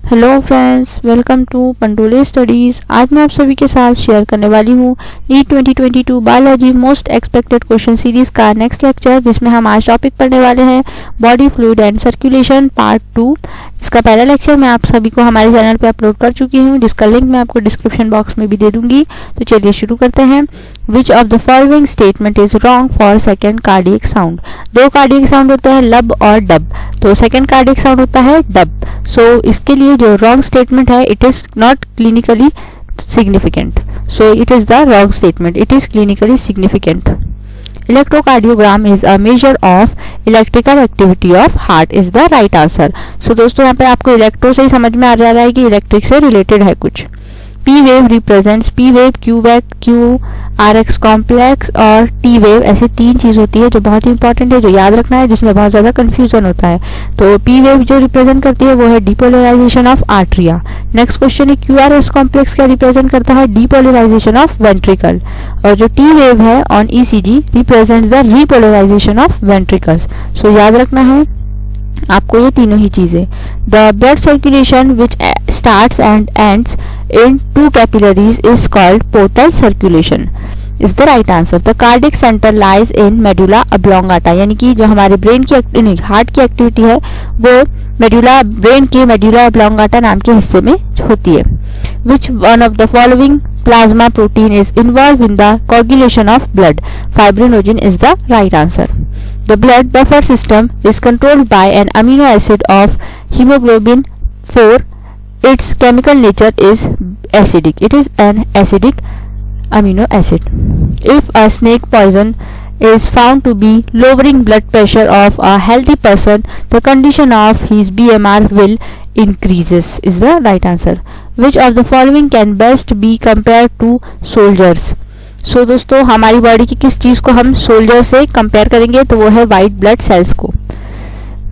Hello friends, welcome to Pandole studies. आज मैं आप सभी के साथ शेयर करने वाली हूँ NEET 2022 biology most expected question series का नेक्स्ट लेक्चर, जिसमें हम आज टॉपिक पढ़ने वाले हैं body fluid and circulation part 2। इसका पहला लेक्चर मैं आप सभी को हमारे चैनल पे अपलोड कर चुकी हूँ, जिसका लिंक मैं आपको डिस्क्रिप्शन बॉक्स में भी दे दूंगी। तो चलिए शुरू करते हैं। Which of the following statement is wrong for second cardiac sound. दो कार्डियक साउंड होते हैं, लब और डब। तो सेकेंड कार्डियक साउंड होता है डब। सो इसके लिए जो रॉन्ग स्टेटमेंट है, it is not clinically significant. So it is the wrong statement, it is clinically significant. Electrocardiogram is a measure of electrical activity of heart is the right answer. So दोस्तों, यहाँ पे आपको electro से ही समझ में आ रहा है कि इलेक्ट्रिक से रिलेटेड है कुछ। P wave represents P wave, Q wave, QRX complex और T wave, ऐसी तीन चीज होती है जो बहुत इंपॉर्टेंट है, जो याद रखना है, जिसमें बहुत ज्यादा कंफ्यूजन होता है। तो P wave जो रिप्रेजेंट करती है वो है depolarisation of atria. Next question है QRS कॉम्प्लेक्स क्या रिप्रेजेंट करता है? Depolarisation of ventricle. और जो T wave है on ECG represent the repolarisation of ventricles. So याद रखना है आपको ये तीनों ही चीजें। The blood circulation which starts and ends in two capillaries is called portal circulation is the right answer. The cardiac centre lies in medulla oblongata, यानी कि जो हमारे ब्रेन की हार्ट की एक्टिविटी है वो ब्रेन के मेडुला ऑब्लोंगाटा नाम के हिस्से में होती है। Which one of the following plasma protein is involved in the coagulation of blood? Fibrinogen is the right answer. The blood buffer system is controlled by an amino acid of hemoglobin 4. Its chemical nature is acidic. It is an acidic amino acid. If a snake poison is found to be lowering blood pressure of a healthy person, the condition of his BMR will increases is the right answer. Which of the following can best be compared to soldiers? So दोस्तों, हमारी body की किस चीज को हम soldier से compare करेंगे? तो वो है व्हाइट ब्लड सेल्स को।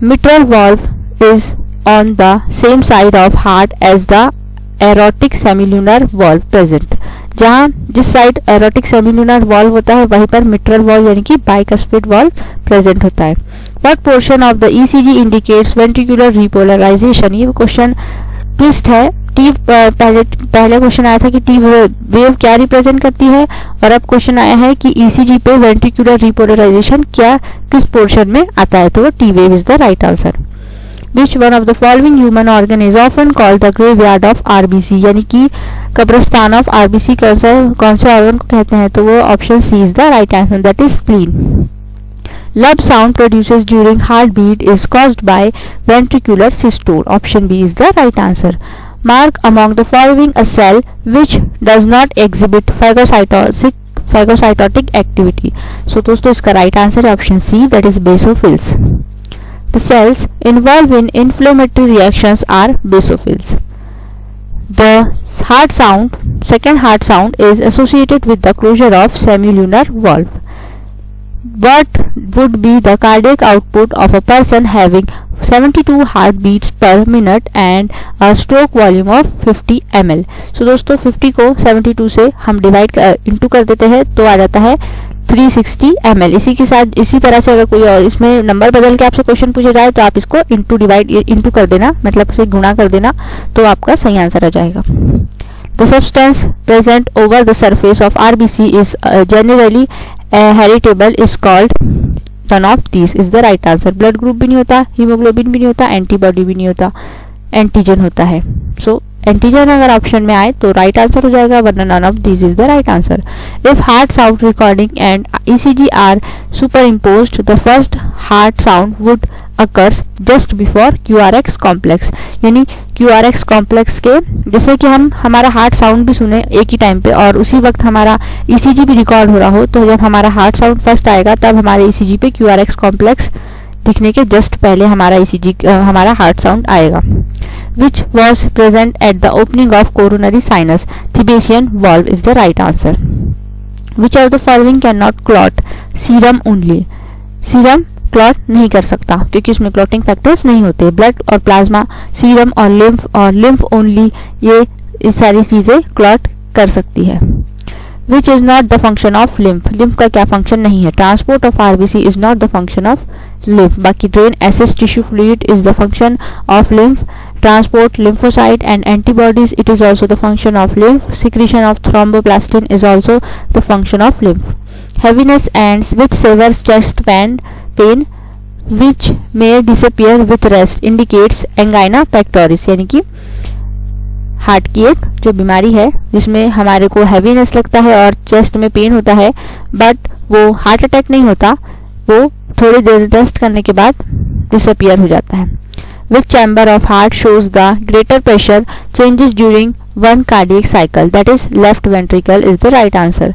Mitral valve is on the same side of heart as the aortic semilunar valve present. जहां जिस साइड एरोटिक सेमिलुनर वाल्व होता है वहीं पर मिट्रल वाल्व यानी कि बाइकस्पिड वाल्व प्रेजेंट होता है। What portion of the ECG indicates ventricular repolarization? ये क्वेश्चन ट्विस्ट है। पहले क्वेश्चन आया था कि टी वेव क्या रिप्रेजेंट करती है, और अब क्वेश्चन आया है कि ECG पे वेंट्रिकुलर रिपोलराइजेशन क्या किस पोर्शन में आता है? तो T wave is the right answer. Which one of the following human organ is often called the graveyard of RBC? यानी कि कब्रिस्तान ऑफ RBC कौन से ऑर्गन को कहते हैं? तो वो option C is the right answer, that is spleen. Lub sound produced during heartbeat is caused by ventricular systole. Option B is the right answer. Mark among the following a cell which does not exhibit phagocytotic activity. So दोस्तों, इसका right answer है option C, that is basophils. The cells involved in inflammatory reactions are basophils. The second heart sound is associated with the closure of semilunar valve. What would be the cardiac output of a person having 72 heartbeats per minute and a stroke volume of 50 ml? So दोस्तों, 50 को 72 से हम divide into कर देते हैं तो आ जाता है 360 ml। इसी तरह से अगर कोई और इसमें नंबर बदल के आपसे क्वेश्चन पूछा जाए तो आप इसको इंटू कर देना, मतलब उसे गुणा कर देना, तो आपका सही आंसर आ जाएगा। The substance present over the surface of RBC is generally heritable is called none of these is the right answer. Blood group भी नहीं होता, हीमोग्लोबिन भी नहीं होता, एंटीबॉडी भी नहीं होता, एंटीजन होता है। सो एंटीजन अगर ऑप्शन में आए तो राइट आंसर हो जाएगा, वरना none of this is the right answer. If heart sound recording and ECG are superimposed, the first heart sound would occurs just before QRX complex. यानी QRX कॉम्प्लेक्स के जैसे कि हम हमारा हार्ट साउंड भी सुने एक ही टाइम पे और उसी वक्त हमारा ECG भी रिकॉर्ड हो रहा हो, तो जब हमारा हार्ट साउंड फर्स्ट आएगा तब हमारे ECG पे QRX कॉम्प्लेक्स दिखने के जस्ट पहले हमारा हार्ट साउंड आएगा। Which was present at the opening of coronary sinus? Thebesian valve is the right answer. Which of the following cannot clot? Serum only. Serum clot नहीं कर सकता क्योंकि उसमें क्लॉटिंग फैक्टर्स नहीं होते। ब्लड और प्लाज्मा, सीरम और लिम्फ ओनली, ये सारी चीजें क्लॉट कर सकती है। Which is not the function of lymph? lymph का क्या फंक्शन नहीं है? Transport of RBC is not the function of lymph. बाकी drain excess tissue fluid is the function of lymph. transport lymphocyte and antibodies. It is also the function of lymph. Secretion of thromboplastin is also the function of lymph. Heaviness and which severe chest pain which may disappear with rest indicates angina pectoris, यानी कि heart की एक जो बीमारी है जिसमें हमारे को हैवीनेस लगता है और चेस्ट में पेन होता है, बट वो हार्ट अटैक नहीं होता, वो थोड़ी देर रेस्ट करने के बाद डिसअपियर हो जाता है. Which chamber of heart shows the greater pressure changes during one cardiac cycle? That is left ventricle is the right answer.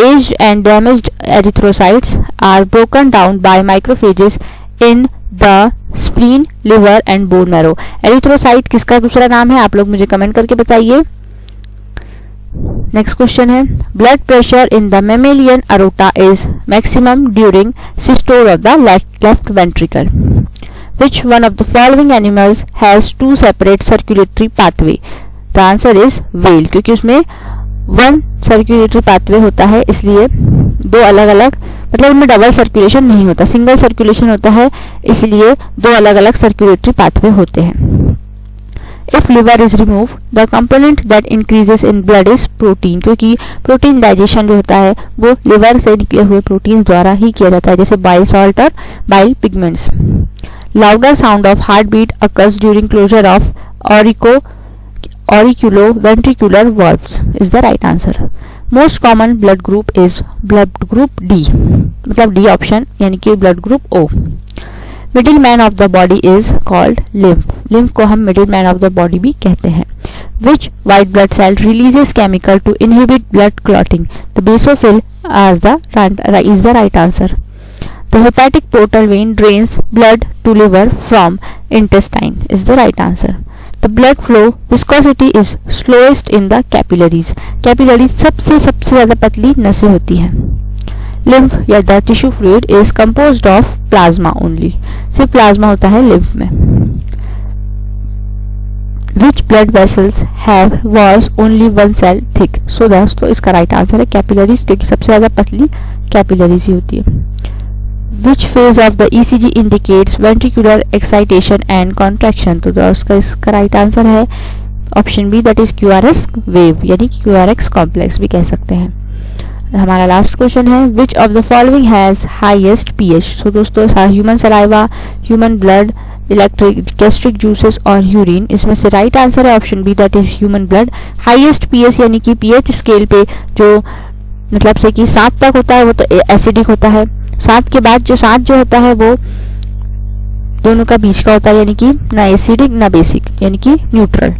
Aged and damaged erythrocytes are broken down by macrophages in the spleen, liver and bone marrow. Erythrocyte किसका दूसरा नाम है, आप लोग मुझे comment करके बताइए. Next question है, blood pressure in the mammalian aorta is maximum during systole of the left ventricle. Which one of the following animals has two separate circulatory pathway? The answer is whale, क्योंकि उसमें one circulatory pathway होता है, इसलिए दो अलग अलग, मतलब इनमें डबल सर्कुलेशन नहीं होता, सिंगल सर्कुलेशन होता है, इसलिए दो अलग अलग सर्कुलेटरी पाथवे होते हैं. If liver is removed, the component that increases in blood is protein, क्योंकि प्रोटीन डाइजेशन जो होता है वो लिवर से निकले हुए प्रोटीन द्वारा ही किया जाता है, जैसे बाइल सॉल्ट और bile pigments. Louder sound of heartbeat occurs during closure of auriculoventricular valves is the right answer. Most common blood group is blood group D, मतलब D option, यानी कि blood group O. Middle man of the body is called lymph. Lymph को हम middle man of the body भी कहते हैं. Which white blood cell releases chemical to inhibit blood clotting? The basophil is the right answer. The hepatic portal vein drains blood to liver from intestine is the right answer. The blood flow viscosity is slowest in the capillaries. Capillaries सबसे ज़्यादा पतली नसें होती हैं. Lymph या the tissue fluid is composed of plasma only. सिर्फ plasma होता है lymph में. Which blood vessels have was only one cell thick? So दोस्तों इसका राइट आंसर है कैपिलरीज, क्योंकि सबसे ज़्यादा पतली कैपिलरीज ही होती है. Which phase of the ECG indicates ventricular excitation and contraction? तो दोस्तों इसका राइट आंसर है option B, that is QRS wave, यानी QRS कॉम्प्लेक्स भी कह सकते हैं. हमारा लास्ट क्वेश्चन है, which of the following has highest pH? तो दोस्तों human saliva, human blood, electric gastric juices और यूरिन, इसमें से राइट आंसर है option B, that is human blood. Highest pH यानी कि पीएच स्केल पे जो मतलब से कि 7 तक होता है वो तो एसिडिक होता है, 7 के बाद जो 7 जो होता है वो दोनों का बीच का होता है, यानी कि ना एसिडिक ना बेसिक, यानी कि न्यूट्रल.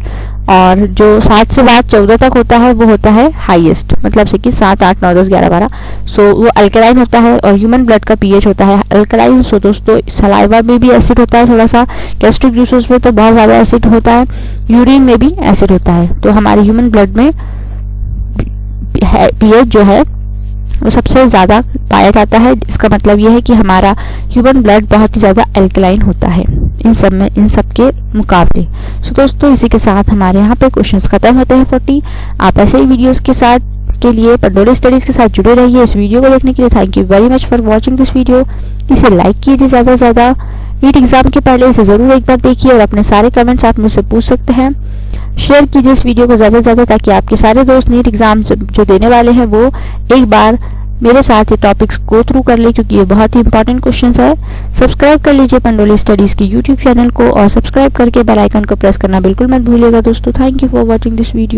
और जो 7 से बाद 14 तक होता है वो होता है हाईएस्ट, मतलब से कि 7, 8, 9, 10, 11, 12, सो वो अल्कलाइन होता है. और ह्यूमन ब्लड का पीएच होता है अल्कलाइन. सो दोस्तों सलाइवा में भी एसिड होता है थोड़ा सा, गैस्ट्रिक जूसेस में तो बहुत ज़्यादा एसिड होता है, यूरिन में भी एसिड होता है. तो हमारे ह्यूमन ब्लड में पीएच जो है वो सबसे ज़्यादा पाया जाता है. इसका मतलब ये है कि हमारा ह्यूमन ब्लड बहुत ही ज़्यादा अल्कलाइन होता है इन सब के मुकाबले. सो दोस्तों इसी के साथ हमारे यहाँ पे क्वेश्चंस खत्म होते हैं 40. आप ऐसे ही वीडियोस के साथ के लिए पंडोली स्टडीज के साथ जुड़े रहिए. इस वीडियो को देखने के लिए thank you very much for watching this video. इसे लाइक कीजिए ज़्यादा से ज़्यादा. नीट एग्जाम के पहले इसे ज़रूर एक बार देखिए और अपने सारे कमेंट्स आप मुझसे पूछ सकते हैं. शेयर कीजिए इस वीडियो को ज़्यादा से ज़्यादा, ताकि आपके सारे दोस्त नीट एग्जाम जो देने वाले हैं वो एक बार मेरे साथ ये टॉपिक्स गो थ्रू कर ले, क्योंकि ये बहुत ही इंपॉर्टेंट क्वेश्चंस है. सब्सक्राइब कर लीजिए पंडोली स्टडीज की यूट्यूब चैनल को, और सब्सक्राइब करके बेल आइकन को प्रेस करना बिल्कुल मत भूलिएगा दोस्तों. Thank you for watching this video.